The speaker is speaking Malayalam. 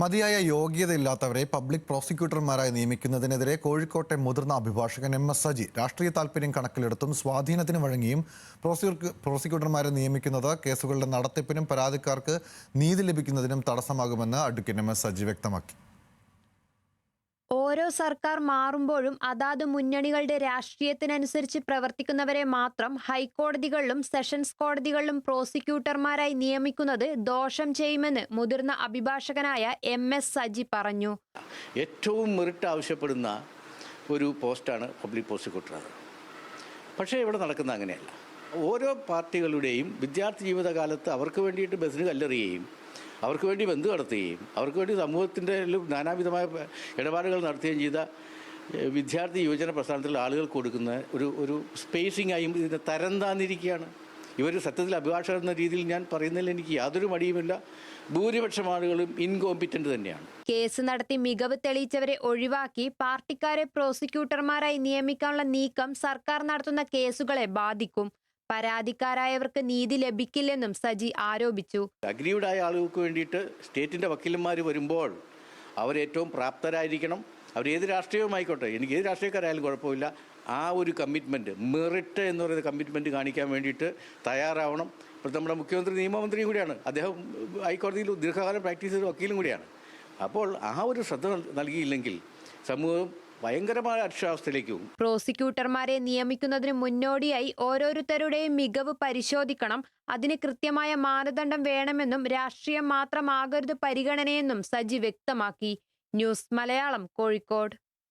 മതിയായ യോഗ്യതയില്ലാത്തവരെ പബ്ലിക് പ്രോസിക്യൂട്ടർമാരായി നിയമിക്കുന്നതിനെതിരെ കോഴിക്കോട്ടെ മുതിർന്ന അഭിഭാഷകൻ എം.എസ്. സജി രാഷ്ട്രീയ താൽപര്യം കണക്കിലെടുത്തും സ്വാധീനത്തിന് വഴങ്ങിയും പ്രോസിക്യൂട്ടർമാരെ നിയമിക്കുന്നത് കേസുകളുടെ നടത്തിപ്പിനും പരാതിക്കാർക്ക് നീതി ലഭിക്കുന്നതിനും തടസ്സമാകുമെന്ന് അഡ്വക്കേറ്റ് എം.എസ്. സജി വ്യക്തമാക്കി. ഓരോ സർക്കാർ മാറുമ്പോഴും അതാത് മുന്നണികളുടെ രാഷ്ട്രീയത്തിനനുസരിച്ച് പ്രവർത്തിക്കുന്നവരെ മാത്രം ഹൈക്കോടതികളിലും സെഷൻസ് കോടതികളിലും പ്രോസിക്യൂട്ടർമാരായി നിയമിക്കുന്നത് ദോഷം ചെയ്യുമെന്ന് മുതിർന്ന അഭിഭാഷകനായ എം.എസ്. സജി പറഞ്ഞു. ഏറ്റവും മെറിറ്റ് ആവശ്യപ്പെടുന്ന ഒരു പോസ്റ്റാണ് പബ്ലിക് പ്രോസിക്യൂട്ടർ. പക്ഷേ ഇവിടെ നടക്കുന്ന അങ്ങനെയല്ല. ഓരോ പാർട്ടികളുടെയും വിദ്യാർത്ഥി ജീവിതകാലത്ത് അവർക്ക് വേണ്ടിയിട്ട് ബസ്സിന് കല്ലെറിയുകയും അവർക്ക് വേണ്ടി ബന്ധു നടത്തുകയും അവർക്ക് വേണ്ടി സമൂഹത്തിൻ്റെ നാനാവിധമായ ഇടപാടുകൾ നടത്തുകയും ചെയ്ത വിദ്യാർത്ഥി യുവജന പ്രസ്ഥാനത്തിലുള്ള ആളുകൾക്ക് കൊടുക്കുന്ന ഒരു സ്പേസിംഗ് ആയി ഇതിനെ തരം താന്നിരിക്കുകയാണ്. ഇവർ സത്യത്തിൽ അഭിഭാഷകർ എന്ന രീതിയിൽ ഞാൻ പറയുന്നതിൽ എനിക്ക് യാതൊരു മടിയുമില്ല. ഭൂരിപക്ഷം ആളുകളും ഇൻകോമ്പിറ്റൻ്റ് തന്നെയാണ്. കേസ് നടത്തി മികവ് തെളിയിച്ചവരെ ഒഴിവാക്കി പാർട്ടിക്കാരെ പ്രോസിക്യൂട്ടർമാരായി നിയമിക്കാനുള്ള നീക്കം സർക്കാർ നടത്തുന്ന കേസുകളെ ബാധിക്കും. പരാതിക്കാരായവർക്ക് നീതി ലഭിക്കില്ലെന്നും സജി ആരോപിച്ചു. അഗ്രീവ്ഡായ ആളുകൾക്ക് വേണ്ടിയിട്ട് സ്റ്റേറ്റിൻ്റെ വക്കീലന്മാർ വരുമ്പോൾ അവരേറ്റവും പ്രാപ്തരായിരിക്കണം. അവരേത് രാഷ്ട്രീയവുമായിക്കോട്ടെ, എനിക്ക് ഏത് രാഷ്ട്രീയക്കാരായാലും കുഴപ്പമില്ല. ആ ഒരു കമ്മിറ്റ്മെൻറ്റ്, മെറിറ്റ് എന്ന് പറയുന്ന കമ്മിറ്റ്മെൻറ്റ് കാണിക്കാൻ വേണ്ടിയിട്ട് തയ്യാറാവണം. ഇപ്പോൾ നമ്മുടെ മുഖ്യമന്ത്രി നിയമമന്ത്രിയും കൂടിയാണ്. അദ്ദേഹം ഹൈക്കോടതിയിൽ ദീർഘകാലം പ്രാക്ടീസ് ചെയ്ത വക്കീലും കൂടിയാണ്. അപ്പോൾ ആ ഒരു ശ്രദ്ധ നൽകിയില്ലെങ്കിൽ സമൂഹം ഭയങ്കരമായ അക്ഷരാവസ്ഥയിലേക്കും. പ്രോസിക്യൂട്ടർമാരെ നിയമിക്കുന്നതിന് മുന്നോടിയായി ഓരോരുത്തരുടെയും മികവ് പരിശോധിക്കണം. അതിന് കൃത്യമായ മാനദണ്ഡം വേണമെന്നും രാഷ്ട്രീയം മാത്രമാകരുത് പരിഗണനയെന്നും സജി വ്യക്തമാക്കി. ന്യൂസ് മലയാളം, കോഴിക്കോട്.